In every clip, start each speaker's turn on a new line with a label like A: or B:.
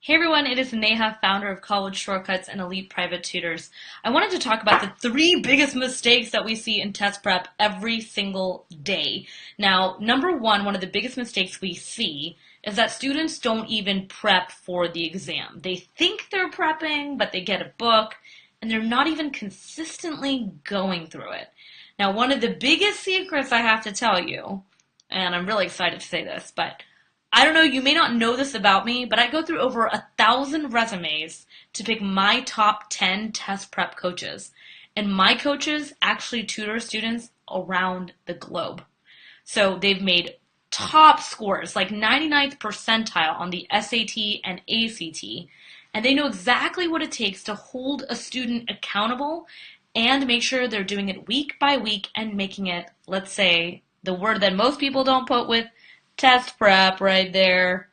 A: Hey everyone, it is Neha, founder of College Shortcuts and Elite Private Tutors. I wanted to talk about the three biggest mistakes that we see in test prep every single day. Now, number one of the biggest mistakes we see is that students don't even prep for the exam. They think they're prepping, but they get a book, and they're not even consistently going through it. Now, one of the biggest secrets I have to tell you, and I'm really excited to say this, but I don't know, you may not know this about me, but I go through over 1,000 resumes to pick my top 10 test prep coaches. And my coaches actually tutor students around the globe. So they've made top scores, like 99th percentile on the SAT and ACT, and they know exactly what it takes to hold a student accountable and make sure they're doing it week by week and making it, let's say, the word that most people don't put with test prep right there,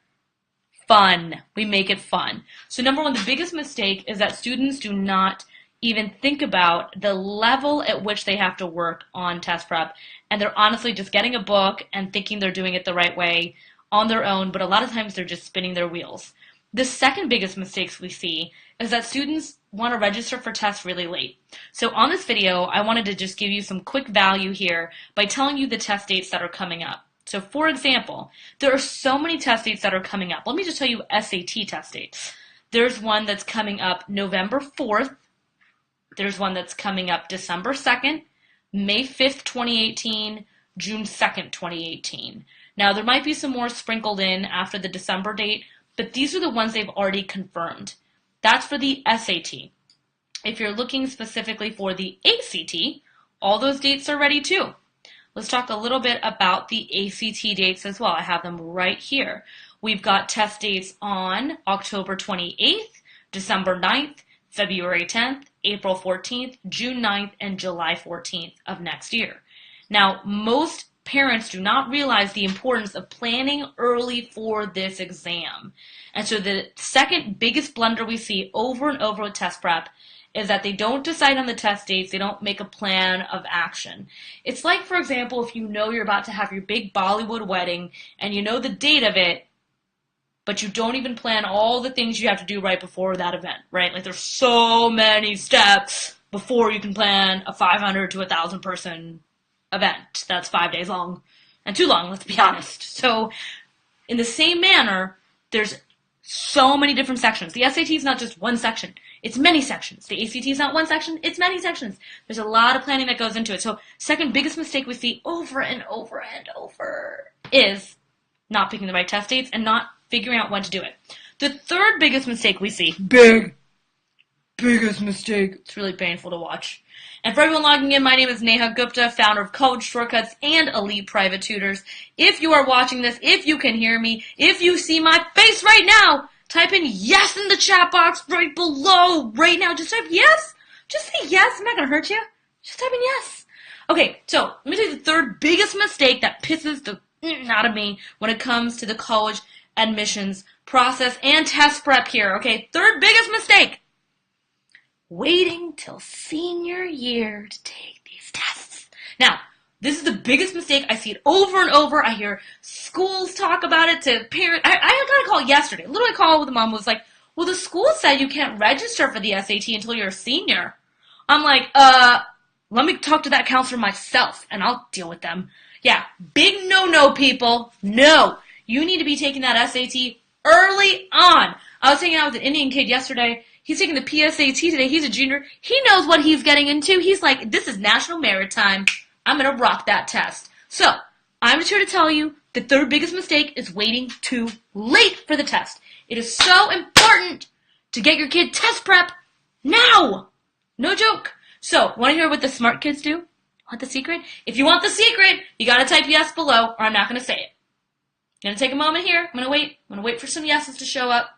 A: fun. We make it fun. So number one, the biggest mistake is that students do not even think about the level at which they have to work on test prep. And they're honestly just getting a book and thinking they're doing it the right way on their own, but a lot of times they're just spinning their wheels. The second biggest mistakes we see is that students want to register for tests really late. So on this video, I wanted to just give you some quick value here by telling you the test dates that are coming up. So for example, there are so many test dates that are coming up. Let me just tell you SAT test dates. There's one that's coming up November 4th. There's one that's coming up December 2nd, May 5th, 2018, June 2nd, 2018. Now there might be some more sprinkled in after the December date, but these are the ones they've already confirmed. That's for the SAT. If you're looking specifically for the ACT, all those dates are ready too. Let's talk a little bit about the ACT dates as well. I have them right here. We've got test dates on October 28th, December 9th, February 10th, April 14th, June 9th, and July 14th of next year. Now, most parents do not realize the importance of planning early for this exam. And so the second biggest blunder we see over and over with test prep is that they don't decide on the test dates, they don't make a plan of action. It's like, for example, if you know you're about to have your big Bollywood wedding and you know the date of it, but you don't even plan all the things you have to do right before that event, right? Like there's so many steps before you can plan a 500 to 1,000 person event that's 5 days long and too long, let's be honest. So in the same manner, there's so many different sections. The SAT is not just one section. It's many sections. The ACT is not one section. It's many sections. There's a lot of planning that goes into it. So second biggest mistake we see over and over and over is not picking the right test dates and not figuring out when to do it. The third biggest mistake we see, biggest mistake. It's really painful to watch. And for everyone logging in, my name is Neha Gupta, founder of College Shortcuts and Elite Private Tutors. If you are watching this, if you can hear me, if you see my face right now, type in yes in the chat box right below right now. Just type yes. Just say yes. I'm not going to hurt you. Just type in yes. Okay, so let me tell you the third biggest mistake that pisses the out of me when it comes to the college admissions process and test prep here. Okay, third biggest mistake. Waiting till senior year to take these tests. Now, this is the biggest mistake. I see it over and over. I hear schools talk about it to parents. I got a call yesterday. Literally a call with a mom who was like, well, the school said you can't register for the SAT until you're a senior. I'm like, let me talk to that counselor myself, and I'll deal with them. Yeah, big no-no, people. No, you need to be taking that SAT early on. I was hanging out with an Indian kid yesterday. He's taking the PSAT today. He's a junior. He knows what he's getting into. He's like, this is National Merit Time. I'm going to rock that test. So, I'm just here to tell you the third biggest mistake is waiting too late for the test. It is so important to get your kid test prep now. No joke. So, want to hear what the smart kids do? Want the secret? If you want the secret, you got to type yes below or I'm not going to say it. I'm going to take a moment here. I'm going to wait for some yeses to show up.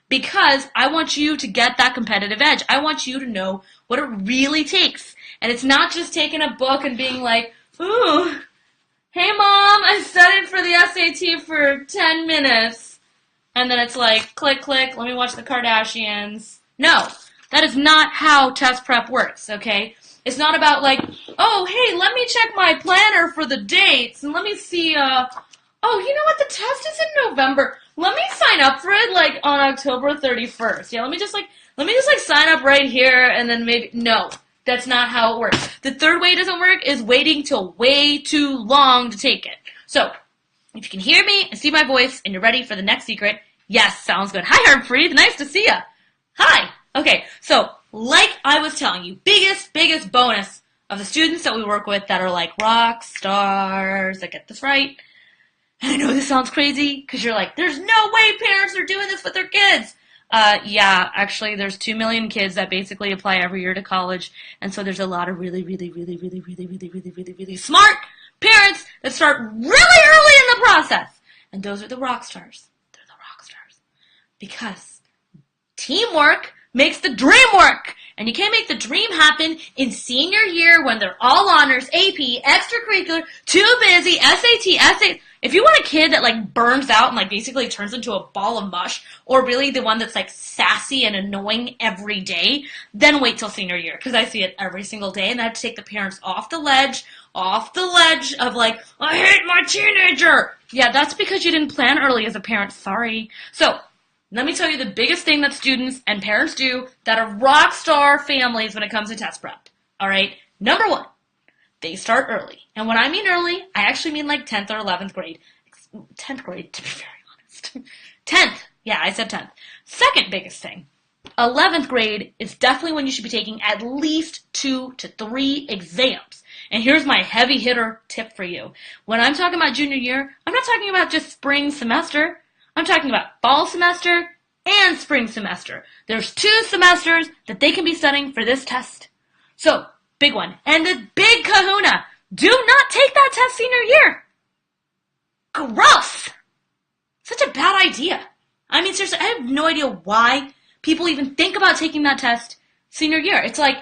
A: Because I want you to get that competitive edge. I want you to know what it really takes. And it's not just taking a book and being like, ooh, hey mom, I studied for the SAT for 10 minutes. And then it's like, click, click, let me watch the Kardashians. No, that is not how test prep works, okay? It's not about like, oh, hey, let me check my planner for the dates and let me see Oh, you know what? The test is in November. Let me sign up for it like on October 31st. Yeah, let me just like sign up right here and then maybe no. That's not how it works. The third way it doesn't work is waiting till way too long to take it. So, if you can hear me and see my voice and you're ready for the next secret, yes, sounds good. Hi, Harpreet. Nice to see ya. Hi. Okay, so like I was telling you, biggest bonus of the students that we work with that are like rock stars, that get this right. And I know this sounds crazy because you're like, there's no way parents are doing this with their kids. Yeah, actually, there's 2 million kids that basically apply every year to college, and so there's a lot of really smart parents that start really early in the process, and those are the rock stars. They're the rock stars because teamwork makes the dream work. And you can't make the dream happen in senior year when they're all honors, AP, extracurricular, too busy, SAT. If you want a kid that like burns out and like basically turns into a ball of mush, or really the one that's like sassy and annoying every day, then wait till senior year. Because I see it every single day and I have to take the parents off the ledge of like, I hate my teenager. Yeah, that's because you didn't plan early as a parent. Sorry. So, let me tell you the biggest thing that students and parents do that are rock star families when it comes to test prep. All right? Number one, they start early. And when I mean early, I actually mean like 10th or 11th grade. 10th grade, to be very honest. 10th. Yeah, I said 10th. Second biggest thing, 11th grade is definitely when you should be taking at least 2 to 3 exams. And here's my heavy hitter tip for you. When I'm talking about junior year, I'm not talking about just spring semester. I'm talking about fall semester and spring semester. There's 2 semesters that they can be studying for this test. So, big one. And the big kahuna. Do not take that test senior year. Gross. Such a bad idea. I mean, seriously, I have no idea why people even think about taking that test senior year. It's like,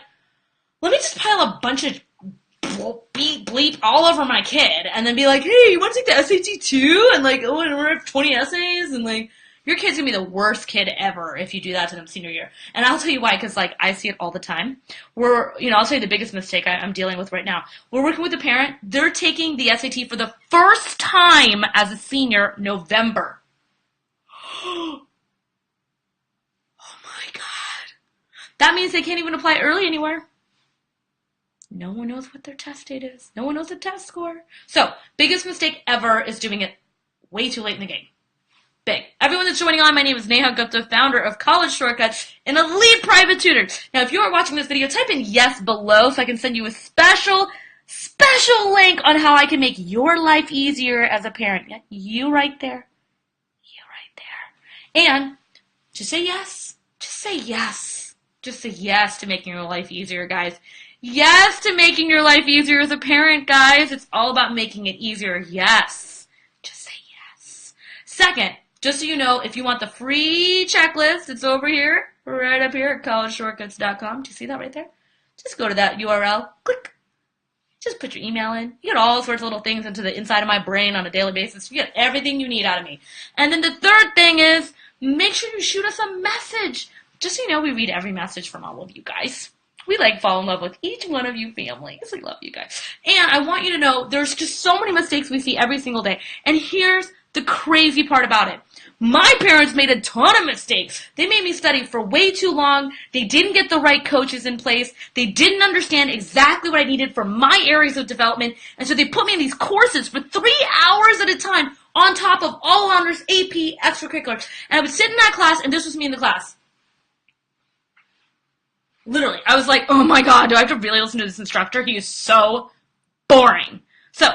A: let me just pile a bunch of bleep all over my kid and then be like, hey, you want to take the SAT too? And like, oh, and we're at 20 essays and like, your kid's gonna be the worst kid ever if you do that to them senior year. And I'll tell you why, because like I see it all the time. I'll tell you the biggest mistake I'm dealing with right now. We're working with a parent. They're taking the SAT for the first time as a senior November. Oh my God. That means they can't even apply early anywhere. No one knows what their test date is. No one knows the test score. So, biggest mistake ever is doing it way too late in the game. Big. Everyone that's joining on, my name is Neha Gupta, founder of College Shortcuts, an elite private tutor. Now, if you are watching this video, type in yes below so I can send you a special link on how I can make your life easier as a parent. Yeah, you right there. You right there. And just say yes. Just say yes. Just say yes to making your life easier, guys. Yes to making your life easier as a parent, guys. It's all about making it easier. Yes. Just say yes. Second, just so you know, if you want the free checklist, it's over here, right up here at collegeshortcuts.com. Do you see that right there? Just go to that URL. Click. Just put your email in. You get all sorts of little things into the inside of my brain on a daily basis. You get everything you need out of me. And then the third thing is, make sure you shoot us a message. Just so you know, we read every message from all of you guys. We like fall in love with each one of you families. We love you guys. And I want you to know there's just so many mistakes we see every single day. And here's the crazy part about it. My parents made a ton of mistakes. They made me study for way too long. They didn't get the right coaches in place. They didn't understand exactly what I needed for my areas of development. And so they put me in these courses for 3 hours at a time on top of all honors, AP, extracurricular. And I would sit in that class, and this was me in the class. Literally, I was like, oh my God, do I have to really listen to this instructor? He is so boring. So,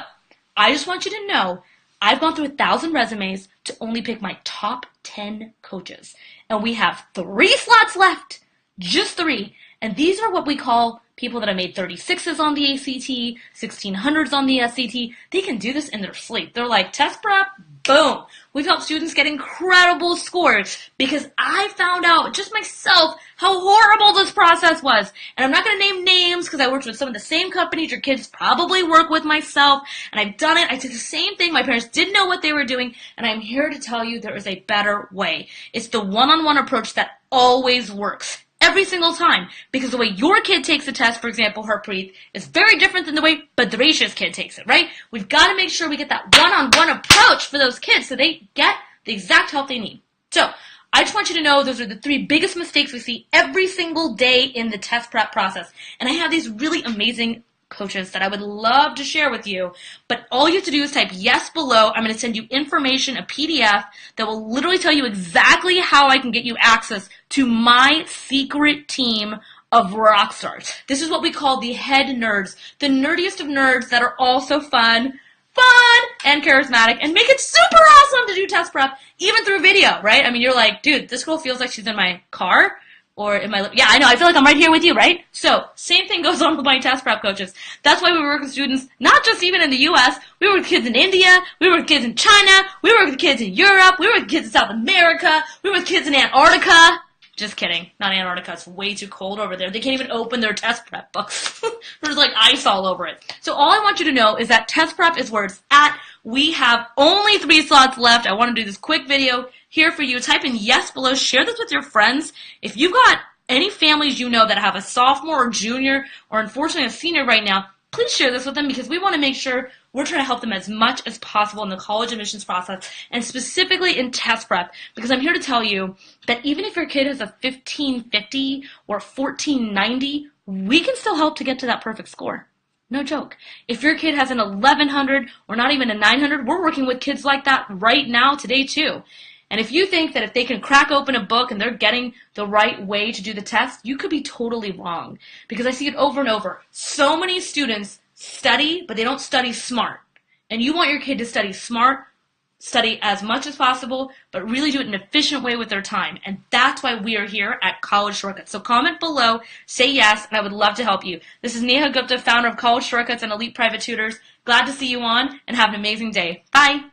A: I just want you to know, I've gone through 1,000 resumes to only pick my top 10 coaches. And we have 3 slots left, just 3. And these are what we call people that have made 36s on the ACT, 1600s on the SAT. They can do this in their sleep. They're like, test prep, boom. We've helped students get incredible scores because I found out just myself how horrible this process was. And I'm not going to name names because I worked with some of the same companies your kids probably work with myself. And I've done it. I did the same thing. My parents didn't know what they were doing. And I'm here to tell you there is a better way. It's the one-on-one approach that always works. every single time, because the way your kid takes the test, for example, Harpreet, is very different than the way Bhadrash's kid takes it, right? We've got to make sure we get that one-on-one approach for those kids so they get the exact help they need. So I just want you to know those are the 3 biggest mistakes we see every single day in the test prep process. And I have these really amazing coaches that I would love to share with you, but all you have to do is type yes below. I'm going to send you information, a PDF that will literally tell you exactly how I can get you access to my secret team of rock stars. This is what we call the head nerds, the nerdiest of nerds that are also fun and charismatic and make it super awesome to do test prep, even through video, right? I mean, you're like, dude, this girl feels like she's in my car or in my, yeah, I know, I feel like I'm right here with you, right? So, same thing goes on with my test prep coaches. That's why we work with students, not just even in the US, we work with kids in India, we work with kids in China, we work with kids in Europe, we work with kids in South America, we work with kids in Antarctica. Just kidding. Not Antarctica. It's way too cold over there. They can't even open their test prep books. There's like ice all over it. So all I want you to know is that test prep is where it's at. We have only 3 slots left. I want to do this quick video here for you. Type in yes below. Share this with your friends. If you've got any families you know that have a sophomore or junior or unfortunately a senior right now, please share this with them because we want to make sure we're trying to help them as much as possible in the college admissions process and specifically in test prep, because I'm here to tell you that even if your kid has a 1550 or 1490, we can still help to get to that perfect score. No joke. If your kid has an 1100 or not even a 900, we're working with kids like that right now today too. And if you think that if they can crack open a book and they're getting the right way to do the test, you could be totally wrong. Because I see it over and over. So many students study, but they don't study smart. And you want your kid to study smart, study as much as possible, but really do it in an efficient way with their time. And that's why we are here at College Shortcuts. So comment below, say yes, and I would love to help you. This is Neha Gupta, founder of College Shortcuts and Elite Private Tutors. Glad to see you on, and have an amazing day. Bye.